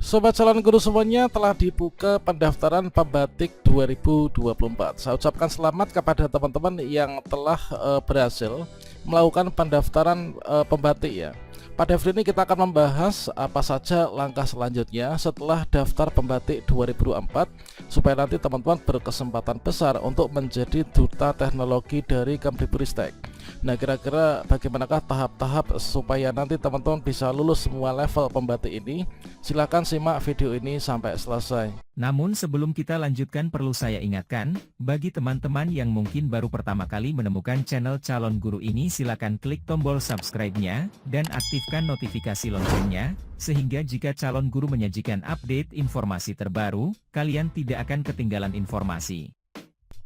Sobat calon guru semuanya, telah dibuka pendaftaran pembatik 2024. Saya ucapkan selamat kepada teman-teman yang telah berhasil melakukan pendaftaran pembatik ya. Pada video ini kita akan membahas apa saja langkah selanjutnya setelah daftar pembatik 2024 supaya nanti teman-teman berkesempatan besar untuk menjadi duta teknologi dari Kemdikbudristek. Nah, kira-kira bagaimanakah tahap-tahap supaya nanti teman-teman bisa lulus semua level pembatik ini? Silahkan simak video ini sampai selesai. Namun sebelum kita lanjutkan, perlu saya ingatkan, bagi teman-teman yang mungkin baru pertama kali menemukan channel Calon Guru ini, silakan klik tombol subscribe-nya, dan aktifkan notifikasi loncengnya, sehingga jika Calon Guru menyajikan update informasi terbaru, kalian tidak akan ketinggalan informasi.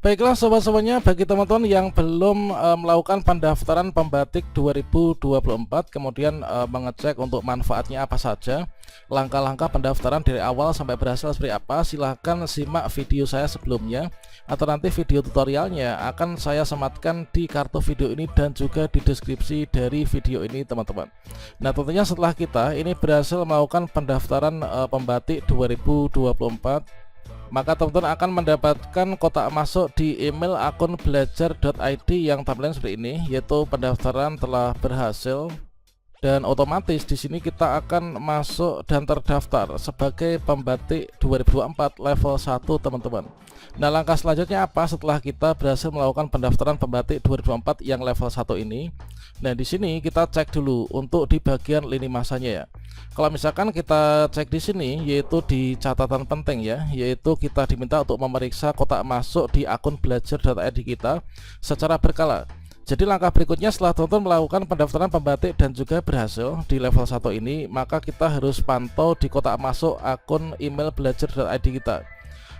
Baiklah sobat-sobatnya, bagi teman-teman yang belum melakukan pendaftaran pembatik 2024 kemudian mengecek untuk manfaatnya apa saja, langkah-langkah pendaftaran dari awal sampai berhasil seperti apa, silahkan simak video saya sebelumnya atau nanti video tutorialnya akan saya sematkan di kartu video ini dan juga di deskripsi dari video ini teman-teman. Nah, tentunya setelah kita ini berhasil melakukan pendaftaran pembatik 2024, maka teman-teman akan mendapatkan kotak masuk di email akun belajar.id yang tampilan seperti ini, yaitu pendaftaran telah berhasil, dan otomatis di sini kita akan masuk dan terdaftar sebagai pembatik 2024 level 1 teman-teman. Nah, langkah selanjutnya apa setelah kita berhasil melakukan pendaftaran pembatik 2024 yang level 1 ini? Nah, di sini kita cek dulu untuk di bagian lini masanya ya. Kalau misalkan kita cek di sini, yaitu di catatan penting ya, yaitu kita diminta untuk memeriksa kotak masuk di akun belajar.id kita secara berkala. Jadi langkah berikutnya setelah teman-teman melakukan pendaftaran pembatik dan juga berhasil di level 1 ini, maka kita harus pantau di kotak masuk akun email belajar.id kita.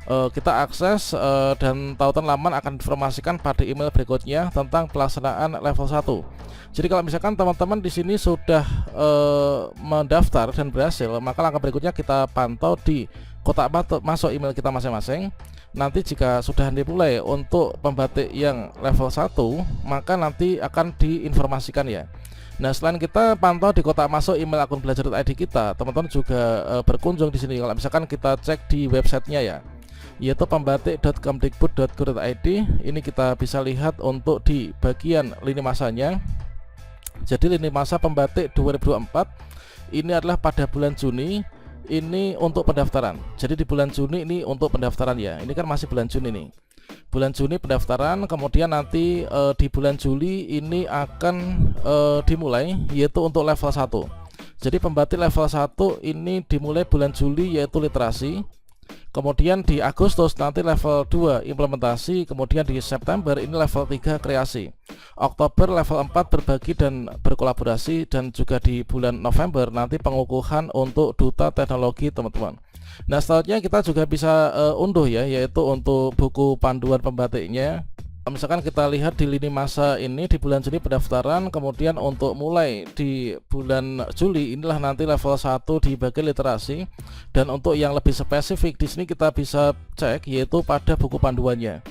Kita akses dan tautan laman akan diinformasikan pada email berikutnya tentang pelaksanaan level 1. Jadi kalau misalkan teman-teman di sini sudah mendaftar dan berhasil, maka langkah berikutnya kita pantau di kotak masuk email kita masing-masing. Nanti jika sudah dimulai untuk pembatik yang level 1, maka nanti akan diinformasikan ya. Nah, selain kita pantau di kotak masuk email akun belajar.id kita, teman-teman juga berkunjung di sini. Kalau misalkan kita cek di websitenya ya, yaitu pembatik.kemdikbud.go.id. Ini kita bisa lihat untuk di bagian lini masanya. Jadi lini masa pembatik 2024 ini adalah pada bulan Juni. Ini untuk pendaftaran. Jadi di bulan Juni ini untuk pendaftaran ya. Ini kan masih bulan Juni nih. Bulan Juni pendaftaran, kemudian nanti di bulan Juli ini akan dimulai, yaitu untuk level 1. Jadi pembatik level 1 ini dimulai bulan Juli, yaitu literasi. Kemudian di Agustus nanti level 2 implementasi, kemudian di September ini level 3 kreasi. Oktober level 4 berbagi dan berkolaborasi, dan juga di bulan November nanti pengukuhan untuk duta teknologi teman-teman. Nah, selanjutnya kita juga bisa unduh ya, yaitu untuk buku panduan pembatiknya. Misalkan kita lihat di lini masa ini di bulan Juni pendaftaran, kemudian untuk mulai di bulan Juli inilah nanti level 1 di bagian literasi, dan untuk yang lebih spesifik di sini kita bisa cek yaitu pada buku panduannya.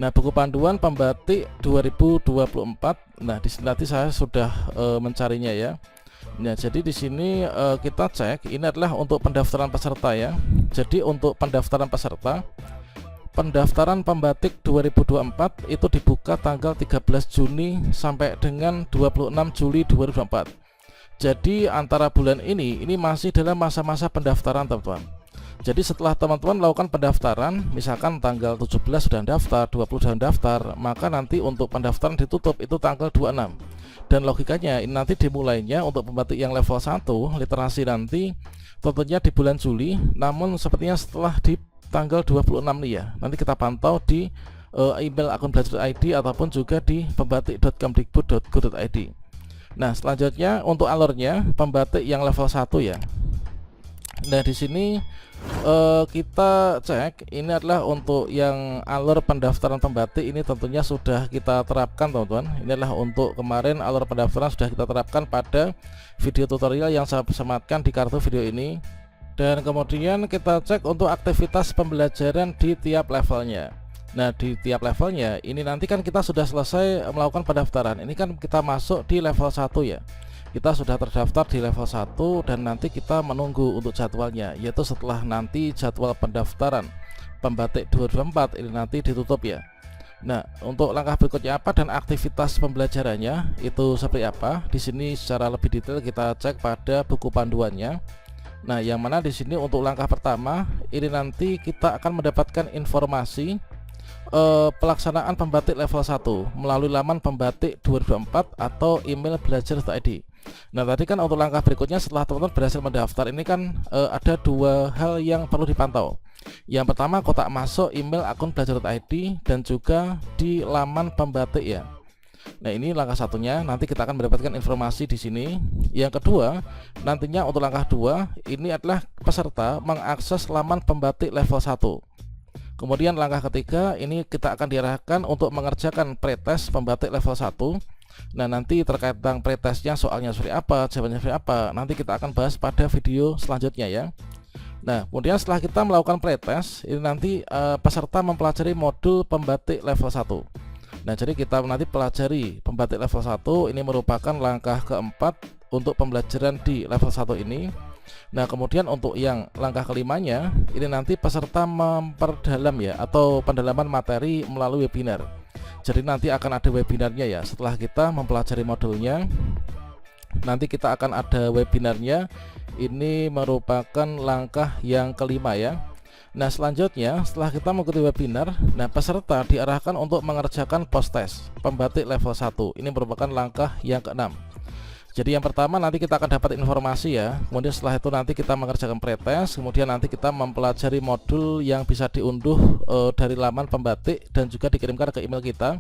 Nah, buku panduan pembatik 2024. Nah, di sini nanti saya sudah mencarinya ya. Nah, jadi di sini kita cek ini adalah untuk pendaftaran peserta ya. Jadi untuk pendaftaran peserta, pendaftaran pembatik 2024 itu dibuka tanggal 13 Juni sampai dengan 26 Juli 2024. Jadi antara bulan ini masih dalam masa-masa pendaftaran teman-teman. Jadi setelah teman-teman melakukan pendaftaran, misalkan tanggal 17 sudah daftar, 20 sudah daftar, maka nanti untuk pendaftaran ditutup itu tanggal 26. Dan logikanya ini nanti dimulainya untuk pembatik yang level 1 literasi nanti tentunya di bulan Juli, namun sepertinya setelah di tanggal 26 nih ya. Nanti kita pantau di email akun belajar.id ataupun juga di pembatik.kemdikbud.go.id. Nah, selanjutnya untuk alurnya pembatik yang level 1 ya. Nah, di sini kita cek ini adalah untuk yang alur pendaftaran pembatik ini tentunya sudah kita terapkan teman-teman. Ini adalah untuk kemarin alur pendaftaran sudah kita terapkan pada video tutorial yang saya sematkan di kartu video ini. Dan kemudian kita cek untuk aktivitas pembelajaran di tiap levelnya. Nah, di tiap levelnya ini nanti kan kita sudah selesai melakukan pendaftaran. Ini kan kita masuk di level 1 ya. kita sudah terdaftar di level 1 dan nanti kita menunggu untuk jadwalnya, yaitu setelah nanti jadwal pendaftaran pembatik 2024 ini nanti ditutup ya. Nah, untuk langkah berikutnya apa dan aktivitas pembelajarannya itu seperti apa? Di sini secara lebih detail kita cek pada buku panduannya. Nah, yang mana di sini untuk langkah pertama ini nanti kita akan mendapatkan informasi pelaksanaan pembatik level 1 melalui laman pembatik 2024 atau email belajar.id. Nah, tadi kan untuk langkah berikutnya setelah teman-teman berhasil mendaftar ini kan ada dua hal yang perlu dipantau. Yang pertama, kotak masuk email akun belajar.id dan juga di laman pembatik ya. Nah, ini langkah satunya, nanti kita akan mendapatkan informasi di sini. Yang kedua, nantinya untuk langkah 2 ini adalah peserta mengakses laman pembatik level 1. Kemudian langkah ketiga ini kita akan diarahkan untuk mengerjakan pretest pembatik level 1. Nah, nanti terkait tentang pretestnya, soalnya seperti apa, jawabannya seperti apa, nanti kita akan bahas pada video selanjutnya ya. Nah, kemudian setelah kita melakukan pretest ini nanti peserta mempelajari modul pembatik level 1. Nah, jadi kita nanti pelajari pembatik level 1 ini merupakan langkah keempat untuk pembelajaran di level 1 ini. Nah, kemudian untuk yang langkah kelimanya ini nanti peserta memperdalam ya, atau pendalaman materi melalui webinar. Jadi nanti akan ada webinarnya ya. Setelah kita mempelajari modulnya, nanti kita akan ada webinarnya. Ini merupakan langkah yang kelima ya. Nah, selanjutnya setelah kita mengikuti webinar, nah peserta diarahkan untuk mengerjakan post test pembatik level 1. Ini merupakan langkah yang keenam. Jadi yang pertama nanti kita akan dapat informasi ya. Kemudian setelah itu nanti kita mengerjakan pretest. Kemudian nanti kita mempelajari modul yang bisa diunduh dari laman pembatik dan juga dikirimkan ke email kita.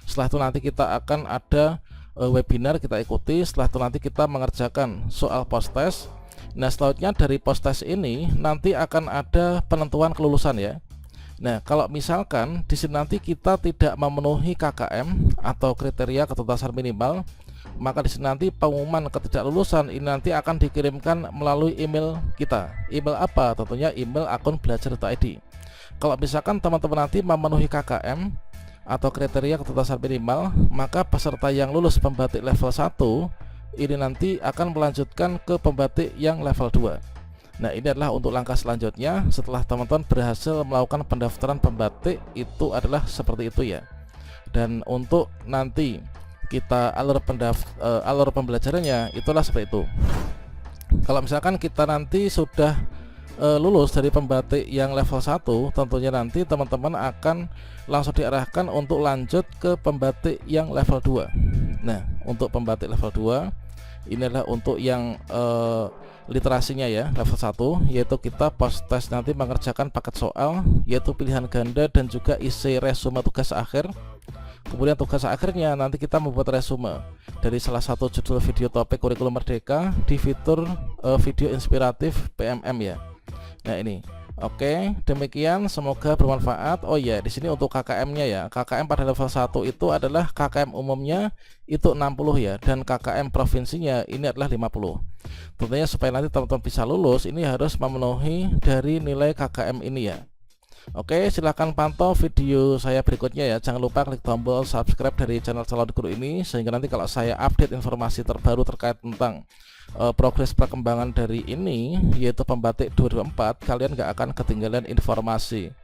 Setelah itu nanti kita akan ada webinar kita ikuti. Setelah itu nanti kita mengerjakan soal post test. Nah, selanjutnya dari post test ini nanti akan ada penentuan kelulusan ya. Nah, kalau misalkan di sini nanti kita tidak memenuhi KKM atau kriteria ketuntasan minimal, maka di sini nanti pengumuman ketidaklulusan ini nanti akan dikirimkan melalui email kita. Email apa? Tentunya email akun belajar.id. Kalau misalkan teman-teman nanti memenuhi KKM atau kriteria ketuntasan minimal, maka peserta yang lulus pembatik level 1 ini nanti akan melanjutkan ke pembatik yang level 2. Nah, ini adalah untuk langkah selanjutnya setelah teman-teman berhasil melakukan pendaftaran pembatik, itu adalah seperti itu ya. Dan untuk nanti kita alur pembelajarannya itulah seperti itu. Kalau misalkan kita nanti sudah lulus dari pembatik yang level 1, tentunya nanti teman-teman akan langsung diarahkan untuk lanjut ke pembatik yang level 2. Nah, untuk pembatik level 2 ini adalah untuk yang literasinya ya, level 1, yaitu kita post test nanti mengerjakan paket soal, yaitu pilihan ganda dan juga isi resume tugas akhir. Kemudian tugas akhirnya nanti kita membuat resume dari salah satu judul video topik kurikulum merdeka di fitur video inspiratif PMM ya. Nah, ini oke, demikian, semoga bermanfaat. Oh ya, di sini untuk KKM-nya ya. KKM pada level 1 itu adalah KKM umumnya itu 60 ya, dan KKM provinsinya ini adalah 50. Tentunya supaya nanti teman-teman bisa lulus ini harus memenuhi dari nilai KKM ini ya. Oke, silahkan pantau video saya berikutnya ya. Jangan lupa klik tombol subscribe dari channel Calon Guru ini, sehingga nanti kalau saya update informasi terbaru terkait tentang progres perkembangan dari ini, yaitu pembatik 2024, kalian gak akan ketinggalan informasi.